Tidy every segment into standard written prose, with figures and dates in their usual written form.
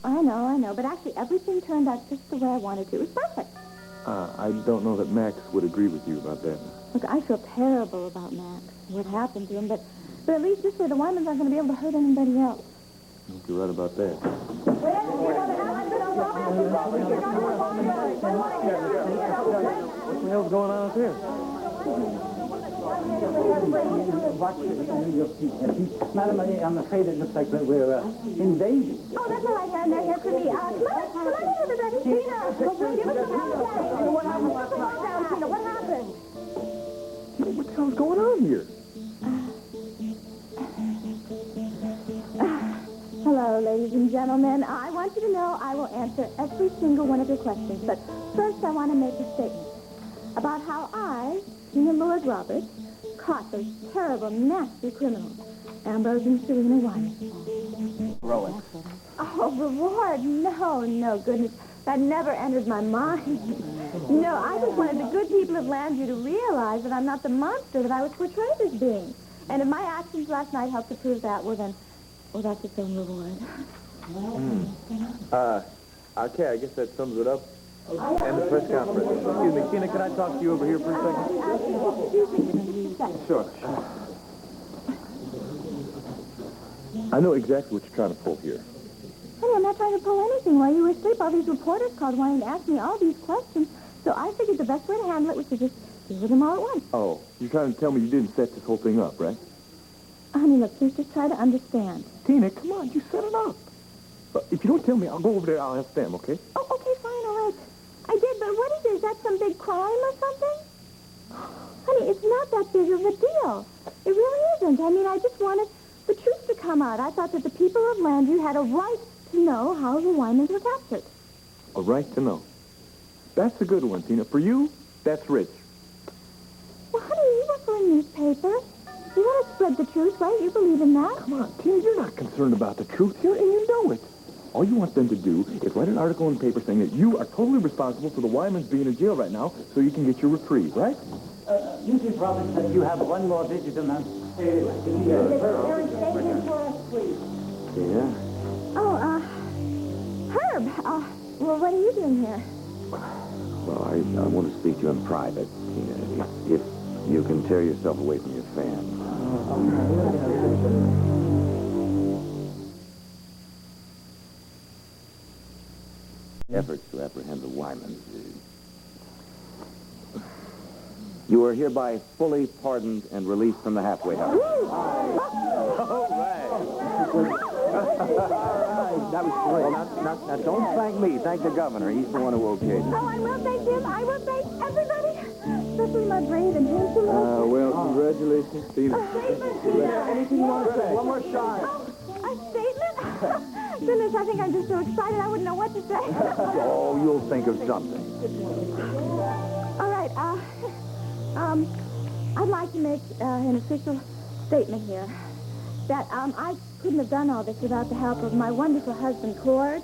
I know, but actually everything turned out just the way I wanted to. It was perfect. I don't know that Max would agree with you about that. Look, I feel terrible about Max, what happened to him, but at least this way the Wymans aren't going to be able to hurt anybody else. I think you're right about that. What the hell's going on out there? Madam, I'm afraid it looks like we're invaded. Oh, that's all right, Aaron. They're here for me. Come on, everybody. Tina, give us some help. What happened last night? Tina, what happened? What the hell's going on here? Hello, ladies and gentlemen. I want you to know I will answer every single one of your questions. But first, I want to make a statement about how I, Tina Lord Roberts, caught those terrible, nasty criminals, Ambrose and Serena Wyman. Rowan. Oh, reward? No, goodness. That never entered my mind. No, I just wanted the good people of Landview to realize that I'm not the monster that I was portrayed as being. And if my actions last night helped to prove that, well, that's its own reward. Okay, I guess that sums it up. And the press conference. Excuse me, Tina, can I talk to you over here for a second? Sure. I know exactly what you're trying to pull here. Honey, I'm not trying to pull anything. While you were asleep, all these reporters called wanting to ask me all these questions. So I figured the best way to handle it was to just deal with them all at once. Oh, you're trying to tell me you didn't set this whole thing up, right? Honey, look, please just try to understand. Tina, come on, you set it up. If you don't tell me, I'll go over there, I'll ask them, okay? Oh, okay, fine, all right. I did, but what is it? Is that some big crime or something? Honey, it's not that big of a deal. It really isn't. I mean, I just wanted the truth to come out. I thought that the people of Landview had a right to know how the Wymans were captured. A right to know. That's a good one, Tina. For you, that's rich. Well, honey, you work for a newspaper. You want to spread the truth, right? You believe in that? Come on, Tina, you're not concerned about the truth here, and you know it. All you want them to do is write an article in the paper saying that you are totally responsible for the Wymans being in jail right now so you can get your reprieve, right? Mrs. Robinson, you have one more visitor, ma'am. Yeah. Oh, Herb. Well, what are you doing here? Well, I want to speak to you in private, Tina, if you can tear yourself away from your fans. Efforts to apprehend the Wymans. You are hereby fully pardoned and released from the halfway house. All right. That was great. Now, don't thank me. Thank the governor. He's the one who okayed it. Oh, I will thank him. I will thank everybody, especially my brave and handsome husband. Well, congratulations, Tina. A statement, Tina. Anything you want to say? One more shot. Oh, a statement? Goodness, I think I'm just so excited I wouldn't know what to say. Oh, you'll think of something. All right, I'd like to make an official statement here that I couldn't have done all this without the help of my wonderful husband, Cord,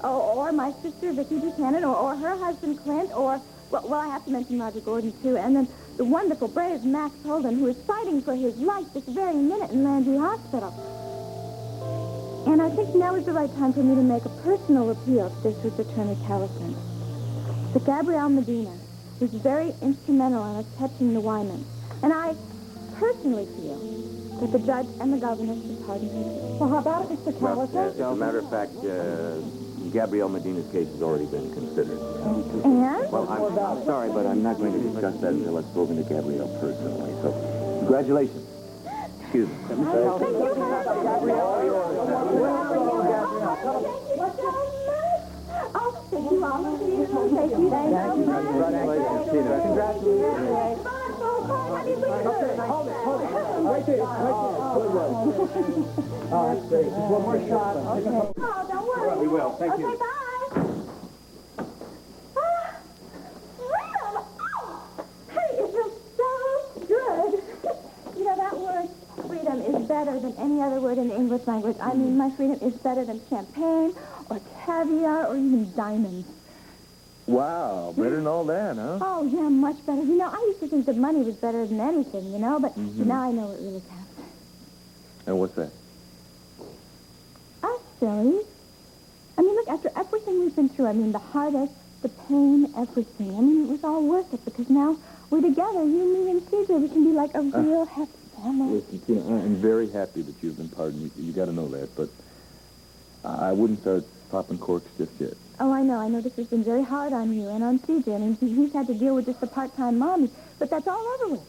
or my sister, Vicki Buchanan, or her husband, Clint, or, well, I have to mention Roger Gordon, too, and then the wonderful, brave Max Holden, who is fighting for his life this very minute in Landview Hospital. And I think now is the right time for me to make a personal appeal to District Attorney Callison. To Gabrielle Medina, who's very instrumental in us catching the Wymans. And I personally feel that the judge and the governor should pardon him. Well, how about it, Mr. Callison? As a matter of fact, Gabrielle Medina's case has already been considered. And? Well, I'm sorry, but I'm not going to discuss that until I've spoken to Gabrielle personally. So, congratulations. Excuse me. Thank you, Oh, thank you all. Thank you. Thank you. Congratulations, Tina. Congratulations. Hold it. Right there. Oh, that's great. Just one more shot. Oh, don't worry. We will. Thank you. Okay, bye. Freedom! Oh, hey, it feels so good. You know, that word, freedom, is better than any other word in the English language. I mean, my freedom is better than champagne or caviar or even diamonds. Wow, better than all that, huh? Oh, yeah, much better. You know, I used to think that money was better than anything, you know, but now I know what really counts. And what's that? Us, silly. I mean, look true. I mean, the heartache, the pain, everything. I mean, it was all worth it because now we're together. You, me, and CJ. We can be like a real happy family. Listen, Tina, I'm very happy that you've been pardoned. You got to know that, but I wouldn't start popping corks just yet. Oh, I know. I know this has been very hard on you and on CJ. I mean, he's had to deal with just a part-time mommy. But that's all over with.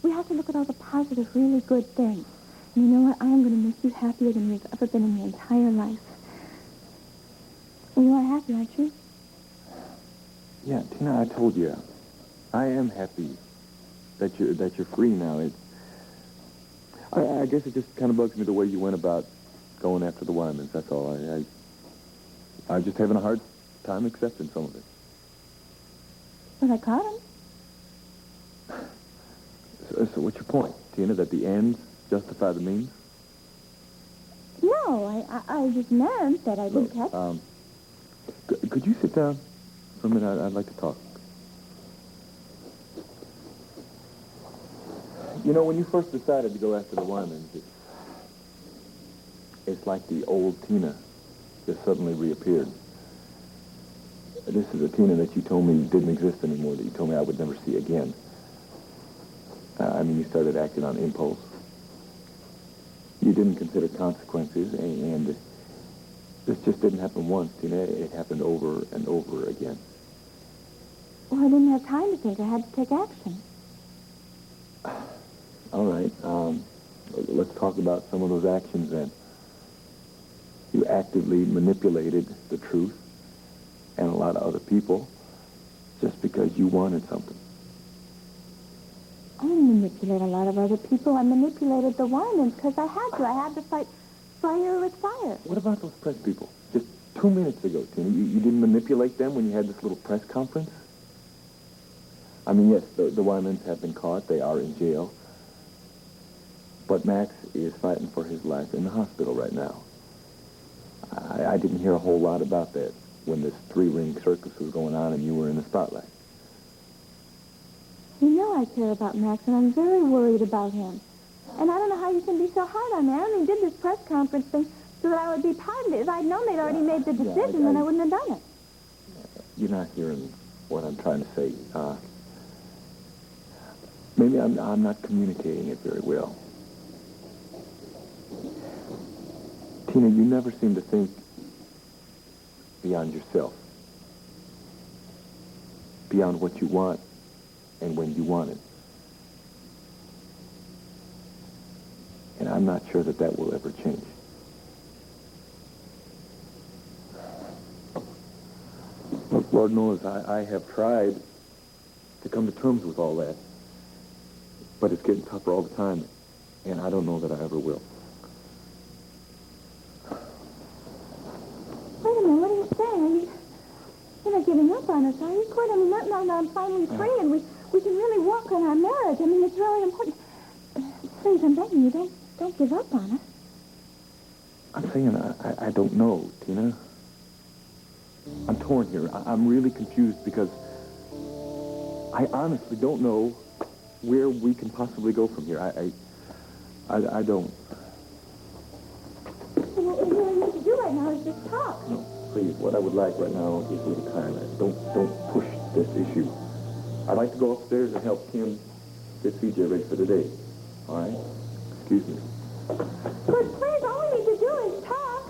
We have to look at all the positive, really good things. And you know what? I am going to make you happier than you've ever been in your entire life. Well, you are happy, aren't you? Yeah, Tina, I told you, I am happy that you're free now. I guess it just kind of bugs me the way you went about going after the Wymans. That's all. I'm just having a hard time accepting some of it. But I caught him. So what's your point, Tina? That the ends justify the means? No, I just meant that I did catch him. Could you sit down for a minute? I'd like to talk. You know, when you first decided to go after the Wymans, it's like the old Tina just suddenly reappeared. This is a Tina that you told me didn't exist anymore, that you told me I would never see again. I mean, you started acting on impulse. You didn't consider consequences, and this just didn't happen once, Tina. It happened over and over again. Well, I didn't have time to think. I had to take action. All right. Let's talk about some of those actions then. You actively manipulated the truth and a lot of other people just because you wanted something. I didn't manipulate a lot of other people. I manipulated the Wymans because I had to. I had to fight fire with fire. What about those press people? Just 2 minutes ago, Tina, you didn't manipulate them when you had this little press conference? I mean, yes, the Wymans have been caught. They are in jail. But Max is fighting for his life in the hospital right now. I didn't hear a whole lot about that when this three-ring circus was going on and you were in the spotlight. You know I care about Max, and I'm very worried about him. And I don't know how you can be so hard on me. I only did this press conference thing so that I would be pardoned. If I'd known they'd already made the decision, then I wouldn't have done it. You're not hearing what I'm trying to say. Maybe I'm not communicating it very well. Tina, you never seem to think beyond yourself. Beyond what you want and when you want it. And I'm not sure that will ever change. Look, Lord knows I have tried to come to terms with all that. But it's getting tougher all the time, and I don't know that I ever will. Wait a minute, what are you saying? You're not giving up on us, are you? Quite, I mean, now I'm finally free, and we can really work on our marriage. I mean, it's really important. Please, I'm begging you, don't give up on us. I'm saying I don't know, Tina. I'm torn here. I'm really confused because I honestly don't know where we can possibly go from here. I don't. So what we really need to do right now is just talk. No, please. What I would like right now is a little time. Don't push this issue. I'd like to go upstairs and help Kim get CJ ready for the day. All right? Excuse me. But please, all we need to do is talk.